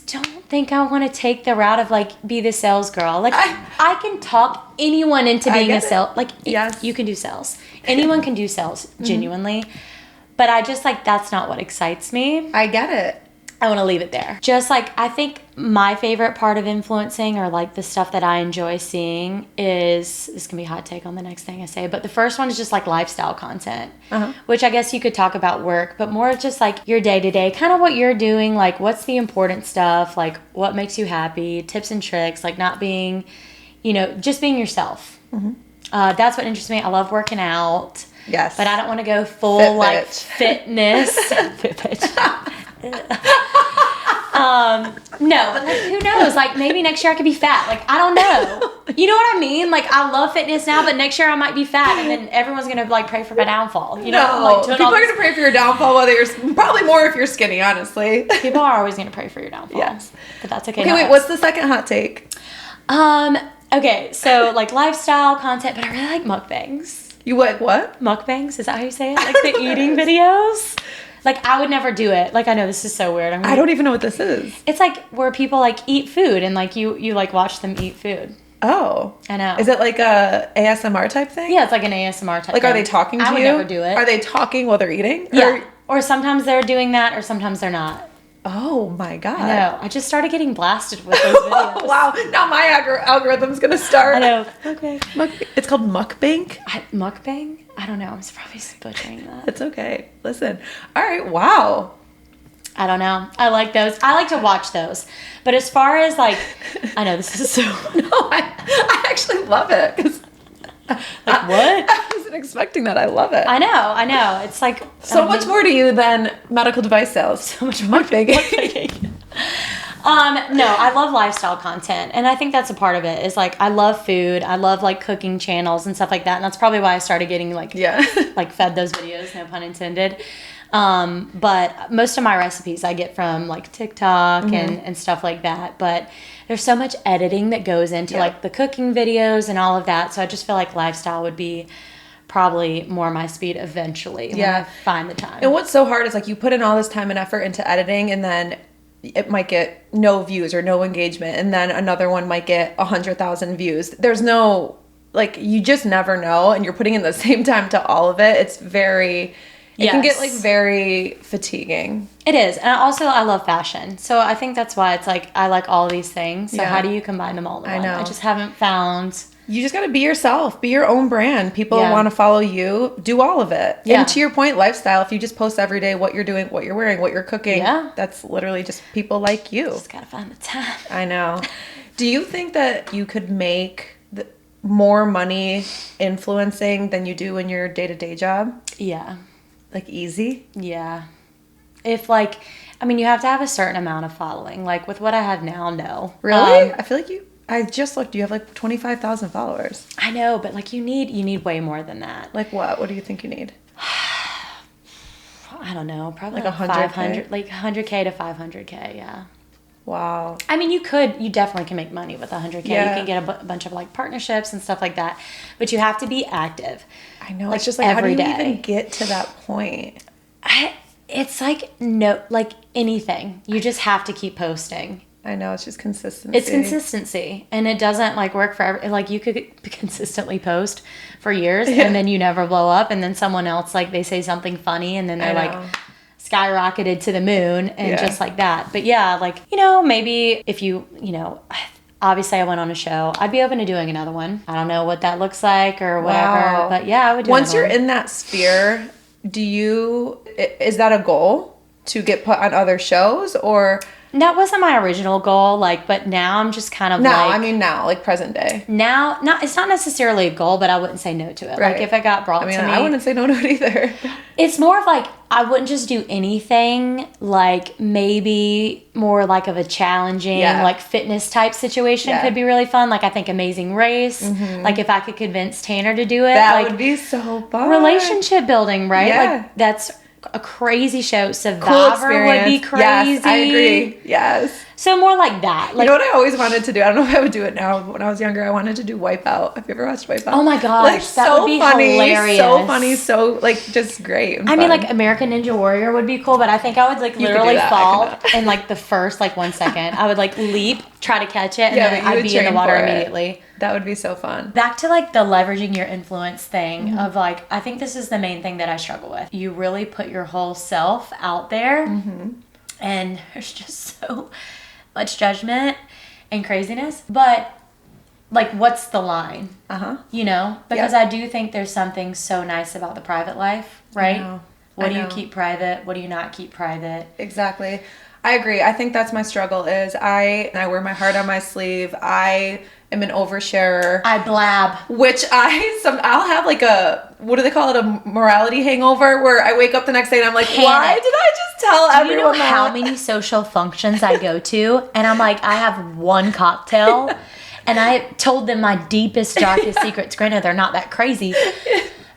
[SPEAKER 1] don't think I want to take the route of like be the sales girl. Like I can talk anyone into being a sales. Like
[SPEAKER 2] yes.
[SPEAKER 1] You can do sales. Anyone can do sales genuinely. But I just like that's not what excites me.
[SPEAKER 2] I get it.
[SPEAKER 1] I want to leave it there. Just like I think my favorite part of influencing, or like the stuff that I enjoy seeing, is this can be a hot take on the next thing I say, but the first one is just like lifestyle content, which I guess you could talk about work, but more just like your day to day, kind of what you're doing, like what's the important stuff, like what makes you happy, tips and tricks, like not being, you know, just being yourself. That's what interests me. I love working out.
[SPEAKER 2] Yes.
[SPEAKER 1] But I don't want to go full
[SPEAKER 2] Fit
[SPEAKER 1] like
[SPEAKER 2] bitch.
[SPEAKER 1] Fitness. Fit bitch. No, but like who knows? Like maybe next year I could be fat. Like I don't know. You know what I mean? Like I love fitness now, but next year I might be fat, and then everyone's gonna like pray for my downfall. You know, like
[SPEAKER 2] people are gonna pray for your downfall, whether you're probably more if you're skinny. Honestly,
[SPEAKER 1] people are always gonna pray for your downfall.
[SPEAKER 2] Yes,
[SPEAKER 1] but that's okay.
[SPEAKER 2] Okay, wait. What's the second hot take?
[SPEAKER 1] Okay, so like lifestyle content, but I really like mukbangs.
[SPEAKER 2] You like what?
[SPEAKER 1] Mukbangs? Is that how you say it? Like the eating videos? Like, I would never do it. Like, I know this is so weird.
[SPEAKER 2] I don't even know what this is.
[SPEAKER 1] It's like where people like eat food, and like you like watch them eat food.
[SPEAKER 2] Oh.
[SPEAKER 1] I know.
[SPEAKER 2] Is it like a ASMR type thing?
[SPEAKER 1] Yeah, it's like an ASMR type
[SPEAKER 2] like,
[SPEAKER 1] thing.
[SPEAKER 2] are they talking to you?
[SPEAKER 1] I would never do it.
[SPEAKER 2] Are they talking while they're eating?
[SPEAKER 1] Yeah. Or sometimes they're doing that, or sometimes they're not.
[SPEAKER 2] Oh my God.
[SPEAKER 1] I know. I just started getting blasted with those videos.
[SPEAKER 2] Wow. Now my algorithm's going to start.
[SPEAKER 1] I know. Okay.
[SPEAKER 2] It's called mukbang?
[SPEAKER 1] Mukbang? I don't know. I'm probably butchering that.
[SPEAKER 2] It's okay. Listen. All right. Wow.
[SPEAKER 1] I don't know. I like those. I like to watch those. But as far as like, I know this is so...
[SPEAKER 2] No, I actually love it.
[SPEAKER 1] Like what?
[SPEAKER 2] I wasn't expecting that. I love it.
[SPEAKER 1] I know. It's like...
[SPEAKER 2] So much more to you than medical device sales.
[SPEAKER 1] So much more mukbang. No, I love lifestyle content, and I think that's a part of it. Is like I love food, I love like cooking channels and stuff like that, and that's probably why I started getting like like fed those videos, no pun intended. But most of my recipes I get from like TikTok and stuff like that. But there's so much editing that goes into like the cooking videos and all of that. So I just feel like lifestyle would be probably more my speed eventually when I find the time.
[SPEAKER 2] And what's so hard is like you put in all this time and effort into editing, and then it might get no views or no engagement, and then another one might get 100,000 views. There's no, like, you just never know, and you're putting in the same time to all of it. It's very, it can get like very fatiguing.
[SPEAKER 1] It is. And I love fashion. So I think that's why it's like I like all of these things. So how do you combine them all in one? I just haven't found.
[SPEAKER 2] You just got to be yourself. Be your own brand. People want to follow you. Do all of it. Yeah. And to your point, lifestyle, if you just post every day what you're doing, what you're wearing, what you're cooking, that's literally just people like you.
[SPEAKER 1] Just got to find the time.
[SPEAKER 2] I know. Do you think that you could make more money influencing than you do in your day-to-day job?
[SPEAKER 1] Yeah.
[SPEAKER 2] Like easy?
[SPEAKER 1] Yeah. If like, I mean, you have to have a certain amount of following. Like with what I have now, no.
[SPEAKER 2] Really? I feel like I just looked, you have like 25,000 followers.
[SPEAKER 1] I know, but like you need way more than that.
[SPEAKER 2] Like what? What do you think you need?
[SPEAKER 1] I don't know. Probably
[SPEAKER 2] like
[SPEAKER 1] 500, like 100K to 500K. Yeah.
[SPEAKER 2] Wow.
[SPEAKER 1] I mean, you definitely can make money with 100K. Yeah. You can get a bunch of like partnerships and stuff like that, but you have to be active.
[SPEAKER 2] I know. Like, it's just like, how do you even get to that point?
[SPEAKER 1] It's like, no, like anything. You just have to keep posting.
[SPEAKER 2] I know, it's just consistency.
[SPEAKER 1] It's consistency, and it doesn't like work for like you could consistently post for years and then you never blow up, and then someone else like they say something funny and then they're like skyrocketed to the moon and just like that. But yeah, like, you know, maybe if you know, obviously I went on a show, I'd be open to doing another one. I don't know what that looks like or whatever, but yeah, I would do
[SPEAKER 2] Once you're in that sphere, is that a goal to get put on other shows, or?
[SPEAKER 1] That wasn't my original goal, like, but now I'm just kind of
[SPEAKER 2] like present day.
[SPEAKER 1] Now, it's not necessarily a goal, but I wouldn't say no to it. Right. Like, if it got brought to me.
[SPEAKER 2] I wouldn't say no to it either.
[SPEAKER 1] It's more of like, I wouldn't just do anything, like, maybe more like of a challenging, like, fitness type situation could be really fun. Like, I think Amazing Race, like, if I could convince Tanner to do it.
[SPEAKER 2] That would be so fun.
[SPEAKER 1] Relationship building, right? Yeah. Like, that's a crazy show. Survivor would be crazy.
[SPEAKER 2] Yes, I agree. Yes.
[SPEAKER 1] So more like that. Like,
[SPEAKER 2] you know what I always wanted to do? I don't know if I would do it now. When I was younger, I wanted to do Wipeout. Have you ever watched Wipeout?
[SPEAKER 1] Oh my gosh, like, that would be
[SPEAKER 2] funny,
[SPEAKER 1] hilarious.
[SPEAKER 2] So funny, so like just great.
[SPEAKER 1] I mean, like American Ninja Warrior would be cool, but I think I would like literally fall in like the first like 1 second. I would like leap, try to catch it, and then I'd be in the water immediately.
[SPEAKER 2] That would be so fun.
[SPEAKER 1] Back to like the leveraging your influence thing of like, I think this is the main thing that I struggle with. You really put your whole self out there, and there's just so much judgment and craziness. But like, what's the line? You know, because I do think there's something so nice about the private life, right? What do you keep private? What do you not keep private?
[SPEAKER 2] Exactly. I agree. I think that's my struggle is I wear my heart on my sleeve. I am an oversharer.
[SPEAKER 1] I blab.
[SPEAKER 2] Which I'll have like what do they call it? A morality hangover where I wake up the next day and I'm like, why did I just tell everyone
[SPEAKER 1] you know that? How many social functions I go to? And I'm like, I have one cocktail and I told them my deepest, darkest secrets. Granted, they're not that crazy.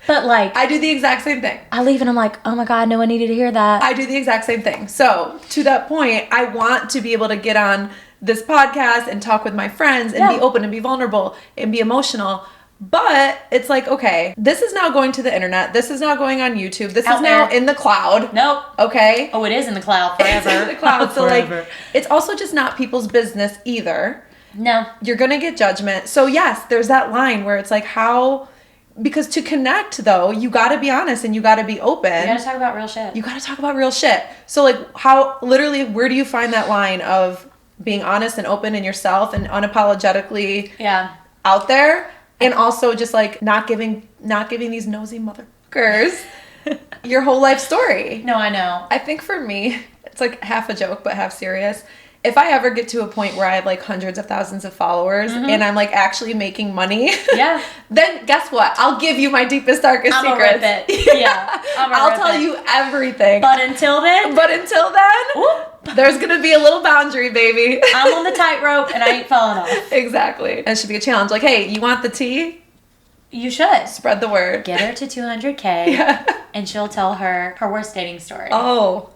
[SPEAKER 1] But like,
[SPEAKER 2] I do the exact same thing.
[SPEAKER 1] I leave and I'm like, oh my God, no one needed to hear that.
[SPEAKER 2] I do the exact same thing. So to that point, I want to be able to get on this podcast and talk with my friends and be open and be vulnerable and be emotional. But it's like, okay, this is now going to the internet. This is now going on YouTube. This is now in the cloud.
[SPEAKER 1] Nope.
[SPEAKER 2] Okay.
[SPEAKER 1] Oh, it is in the cloud forever.
[SPEAKER 2] It's in the cloud. So like, it's also just not people's business either.
[SPEAKER 1] No.
[SPEAKER 2] You're going to get judgment. So yes, there's that line where it's like, because to connect though, you got to be honest and you got to be open.
[SPEAKER 1] You got to talk about real shit.
[SPEAKER 2] You got to talk about real shit. So like where do you find that line of being honest and open in yourself and unapologetically out there, and also just like not giving these nosy motherfuckers your whole life story?
[SPEAKER 1] No, I know.
[SPEAKER 2] I think for me, it's like half a joke but half serious. If I ever get to a point where I have like hundreds of thousands of followers and I'm like actually making money, then guess what? I'll give you my deepest, darkest secrets.
[SPEAKER 1] Rip it. Yeah.
[SPEAKER 2] I'll tell you everything.
[SPEAKER 1] But until then,
[SPEAKER 2] there's going to be a little boundary, baby.
[SPEAKER 1] I'm on the tightrope and I ain't falling off.
[SPEAKER 2] Exactly. And it should be a challenge. Like, hey, you want the tea?
[SPEAKER 1] You should.
[SPEAKER 2] Spread the word.
[SPEAKER 1] Get her to 200K and she'll tell her worst dating story.
[SPEAKER 2] Oh,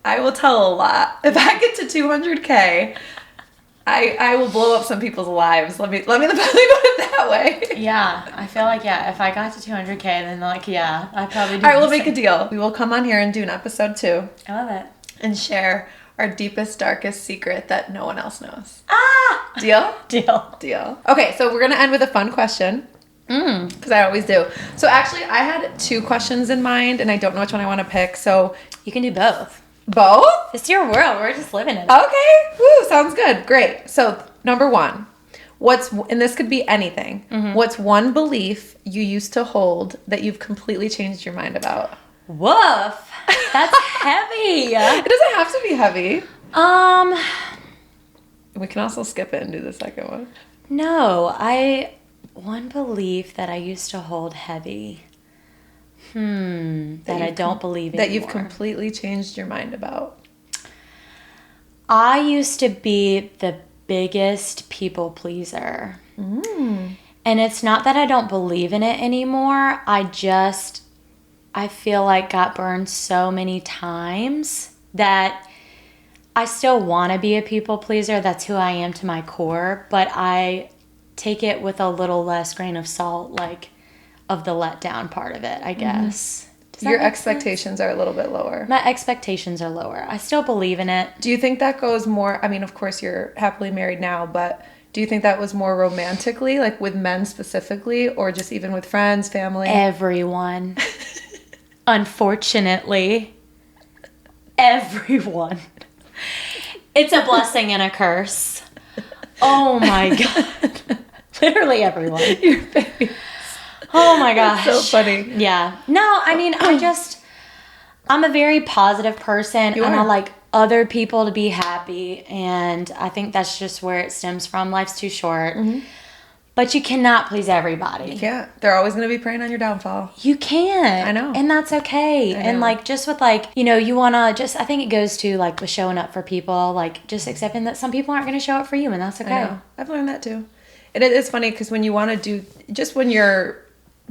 [SPEAKER 2] I will tell a lot. If I get to 200K, I will blow up some people's lives. Let me put it that way.
[SPEAKER 1] Yeah, I feel like, if I got to 200K, then I'd probably do
[SPEAKER 2] All right, we'll make a deal. We will come on here and do an episode 2.
[SPEAKER 1] I love it.
[SPEAKER 2] And share our deepest, darkest secret that no one else knows.
[SPEAKER 1] Ah!
[SPEAKER 2] Deal?
[SPEAKER 1] Deal.
[SPEAKER 2] Okay, so we're going to end with a fun question. Because I always do. So actually, I had 2 questions in mind, and I don't know which one I want to pick. So
[SPEAKER 1] You can do both.
[SPEAKER 2] both?
[SPEAKER 1] It's your world. We're just living in it.
[SPEAKER 2] Okay. Woo, sounds good. Great. So number 1, and this could be anything. What's one belief you used to hold that you've completely changed your mind about?
[SPEAKER 1] Woof. That's heavy.
[SPEAKER 2] It doesn't have to be heavy. We can also skip it and do the second one.
[SPEAKER 1] No, one belief that I used to hold heavy. That I don't believe anymore.
[SPEAKER 2] That you've completely changed your mind about.
[SPEAKER 1] I used to be the biggest people pleaser. And it's not that I don't believe in it anymore. I feel like got burned so many times that I still want to be a people pleaser. That's who I am to my core. But I take it with a little less grain of salt, like of the letdown part of it, I guess.
[SPEAKER 2] Your expectations are a little bit lower.
[SPEAKER 1] My expectations are lower. I still believe in it.
[SPEAKER 2] Do you think that goes more, I mean, of course you're happily married now, but do you think that was more romantically, like with men specifically, or just even with friends, family?
[SPEAKER 1] Everyone. Unfortunately. Everyone. It's a blessing and a curse. Oh my God. Literally everyone.
[SPEAKER 2] Your face.
[SPEAKER 1] Oh my gosh.
[SPEAKER 2] That's so funny.
[SPEAKER 1] Yeah. No, I mean, I'm a very positive person and I like other people to be happy. And I think that's just where it stems from. Life's too short. But you cannot please everybody.
[SPEAKER 2] You can't. They're always going to be preying on your downfall.
[SPEAKER 1] You can't.
[SPEAKER 2] I know.
[SPEAKER 1] And that's okay. And like just with like, you want to just, I think it goes to like with showing up for people, like just accepting that some people aren't going to show up for you and that's okay.
[SPEAKER 2] I know. I've learned that too. And it is funny because when you want to do, just when you're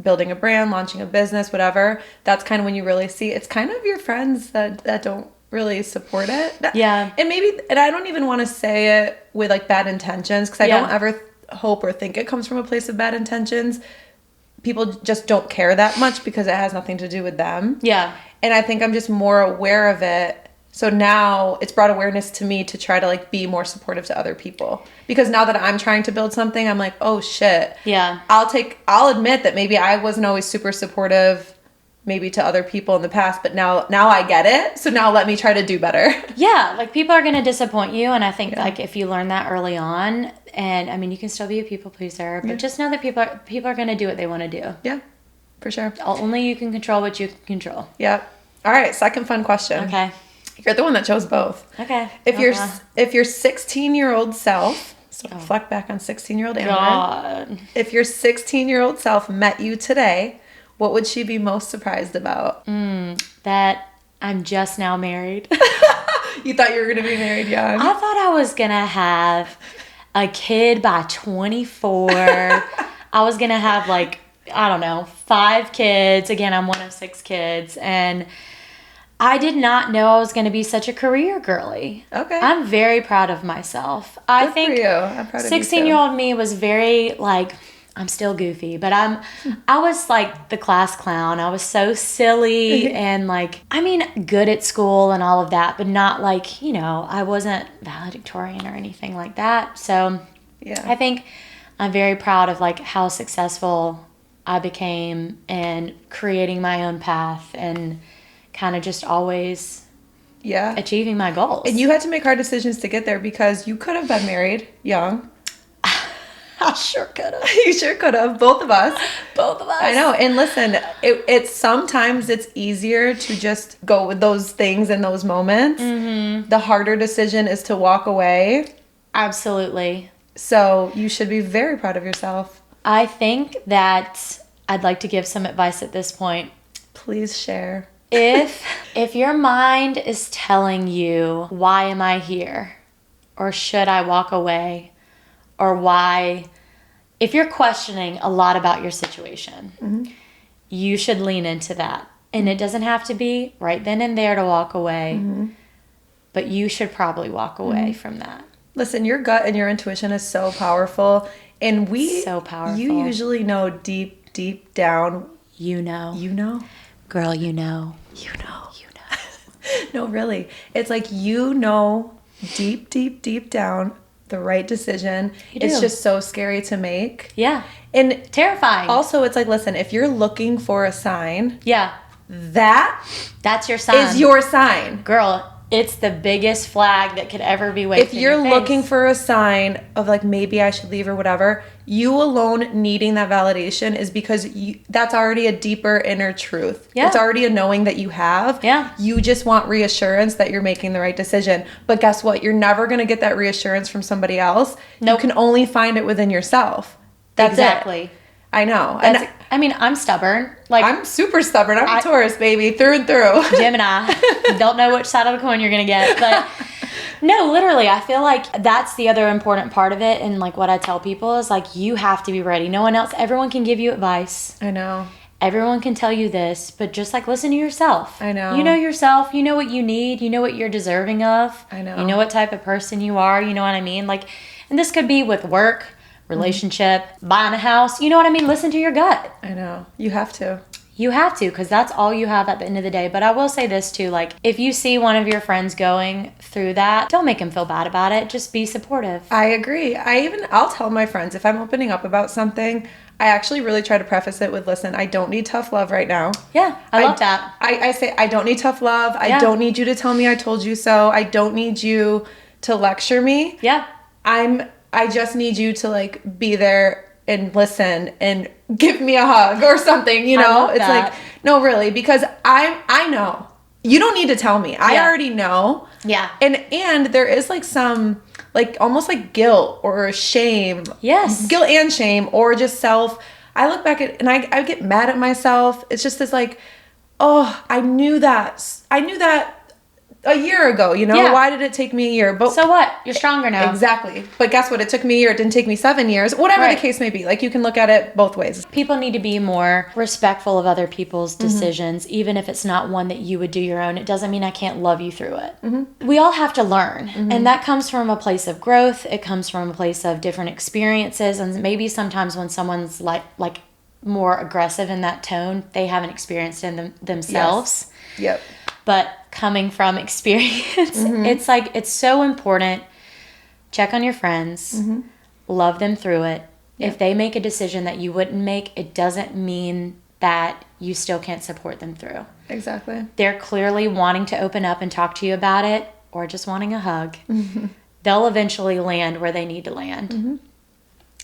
[SPEAKER 2] building a brand, launching a business, whatever, that's kind of when you really see it's kind of your friends that don't really support it.
[SPEAKER 1] Yeah.
[SPEAKER 2] And I don't even want to say it with like bad intentions because I don't ever hope or think it comes from a place of bad intentions. People just don't care that much because it has nothing to do with them.
[SPEAKER 1] Yeah.
[SPEAKER 2] And I think I'm just more aware of it. So now it's brought awareness to me to try to like be more supportive to other people. Because now that I'm trying to build something, I'm like, oh shit.
[SPEAKER 1] Yeah.
[SPEAKER 2] I'll admit that maybe I wasn't always super supportive maybe to other people in the past, but now I get it. So now let me try to do better.
[SPEAKER 1] Yeah, like people are going to disappoint you. And I think like if you learn that early on, and I mean, you can still be a people pleaser, but just know that people are going to do what they want to do.
[SPEAKER 2] Yeah, for sure.
[SPEAKER 1] Only you can control what you can control.
[SPEAKER 2] Yeah. All right, second fun question.
[SPEAKER 1] Okay.
[SPEAKER 2] You're the one that chose both.
[SPEAKER 1] Okay.
[SPEAKER 2] If your 16-year-old self, so reflect back on 16-year-old Amber.
[SPEAKER 1] God.
[SPEAKER 2] If your 16-year-old self met you today, what would she be most surprised about?
[SPEAKER 1] That I'm just now married.
[SPEAKER 2] You thought you were going to be married young?
[SPEAKER 1] I thought I was going to have a kid by 24. I was going to have like, I don't know, 5 kids. Again, I'm one of 6 kids. And I did not know I was going to be such a career girly.
[SPEAKER 2] Okay.
[SPEAKER 1] I'm very proud of myself. I think
[SPEAKER 2] for you. I'm proud of you too.
[SPEAKER 1] 16-year-old me was very like, I'm still goofy, but I was like the class clown. I was so silly and like, I mean, good at school and all of that, but not like, I wasn't valedictorian or anything like that. So
[SPEAKER 2] yeah,
[SPEAKER 1] I think I'm very proud of like how successful I became and creating my own path and kind of just always achieving my goals.
[SPEAKER 2] And you had to make hard decisions to get there because you could have been married young.
[SPEAKER 1] I sure could have.
[SPEAKER 2] You sure could have. Both of us.
[SPEAKER 1] Both of us.
[SPEAKER 2] I know. And listen, it's sometimes it's easier to just go with those things in those moments. Mm-hmm. The harder decision is to walk away.
[SPEAKER 1] Absolutely.
[SPEAKER 2] So you should be very proud of yourself.
[SPEAKER 1] I think that I'd like to give some advice at this point.
[SPEAKER 2] Please share.
[SPEAKER 1] If your mind is telling you, why am I here? Or should I walk away? Or why if you're questioning a lot about your situation, you should lean into that. And it doesn't have to be right then and there to walk away, but you should probably walk away from that.
[SPEAKER 2] Listen, your gut and your intuition is so powerful. And
[SPEAKER 1] so powerful.
[SPEAKER 2] You usually know deep, deep down.
[SPEAKER 1] You know.
[SPEAKER 2] You know?
[SPEAKER 1] Girl, you know.
[SPEAKER 2] You know. You know. No, really. It's like you know deep, deep, deep down the right decision. It's just so scary to make.
[SPEAKER 1] Yeah.
[SPEAKER 2] And
[SPEAKER 1] terrifying.
[SPEAKER 2] Also, it's like, listen, if you're looking for a sign.
[SPEAKER 1] Yeah.
[SPEAKER 2] That's
[SPEAKER 1] your sign.
[SPEAKER 2] Is your sign.
[SPEAKER 1] Girl, it's the biggest flag that could ever be waved.
[SPEAKER 2] If you're looking for a sign of like maybe I should leave or whatever, you alone needing that validation is because that's already a deeper inner truth.
[SPEAKER 1] Yeah.
[SPEAKER 2] It's already a knowing that you have.
[SPEAKER 1] Yeah.
[SPEAKER 2] You just want reassurance that you're making the right decision. But guess what? You're never going to get that reassurance from somebody else.
[SPEAKER 1] Nope.
[SPEAKER 2] You can only find it within yourself. That's
[SPEAKER 1] exactly.
[SPEAKER 2] It. I know.
[SPEAKER 1] I mean, I'm stubborn. Like
[SPEAKER 2] I'm super stubborn. I'm a Taurus, baby, through and through.
[SPEAKER 1] Gemini. Don't know which side of the coin you're going to get. But no, literally, I feel like that's the other important part of it. And like what I tell people is like, you have to be ready. No one else, everyone can give you advice.
[SPEAKER 2] I know.
[SPEAKER 1] Everyone can tell you this, but just like listen to yourself.
[SPEAKER 2] I know.
[SPEAKER 1] You know yourself. You know what you need. You know what you're deserving of.
[SPEAKER 2] I know.
[SPEAKER 1] You know what type of person you are. You know what I mean? Like, and this could be with work, relationship, buying a house. You know what I mean? Listen to your gut.
[SPEAKER 2] I know. You have to.
[SPEAKER 1] You have to, because that's all you have at the end of the day. But I will say this too, like if you see one of your friends going through that, don't make them feel bad about it. Just be supportive.
[SPEAKER 2] I agree. I'll tell my friends if I'm opening up about something, I actually really try to preface it with, listen, I don't need tough love right now.
[SPEAKER 1] Yeah, I love that.
[SPEAKER 2] I say, I don't need tough love. I don't need you to tell me I told you so. I don't need you to lecture me.
[SPEAKER 1] Yeah.
[SPEAKER 2] I just need you to like be there and listen and give me a hug or something, you know? It's like, no, really, because I know. You don't need to tell me. I already know.
[SPEAKER 1] Yeah.
[SPEAKER 2] And there is like some like almost like guilt or shame.
[SPEAKER 1] Yes.
[SPEAKER 2] Guilt and shame or just self. I look back at and I get mad at myself. It's just this like, oh, I knew that a year ago, you know?
[SPEAKER 1] Yeah.
[SPEAKER 2] Why did it take me a year? But
[SPEAKER 1] so what? You're stronger now.
[SPEAKER 2] Exactly. But guess what? It took me a year. It didn't take me 7 years. Whatever the case may be. Like you can look at it both ways.
[SPEAKER 1] People need to be more respectful of other people's decisions, even if it's not one that you would do your own. It doesn't mean I can't love you through it. We all have to learn. And that comes from a place of growth. It comes from a place of different experiences. And maybe sometimes when someone's like more aggressive in that tone, they haven't experienced it themselves.
[SPEAKER 2] Yes. Yep.
[SPEAKER 1] But coming from experience, it's like, it's so important. Check on your friends, love them through it. Yep. If they make a decision that you wouldn't make, it doesn't mean that you still can't support them through.
[SPEAKER 2] Exactly.
[SPEAKER 1] They're clearly wanting to open up and talk to you about it or just wanting a hug. They'll eventually land where they need to land.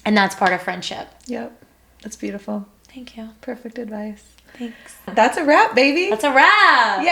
[SPEAKER 1] And that's part of friendship.
[SPEAKER 2] Yep. That's beautiful.
[SPEAKER 1] Thank you.
[SPEAKER 2] Perfect advice.
[SPEAKER 1] Thanks.
[SPEAKER 2] That's a wrap, baby.
[SPEAKER 1] That's a wrap.
[SPEAKER 2] Yay!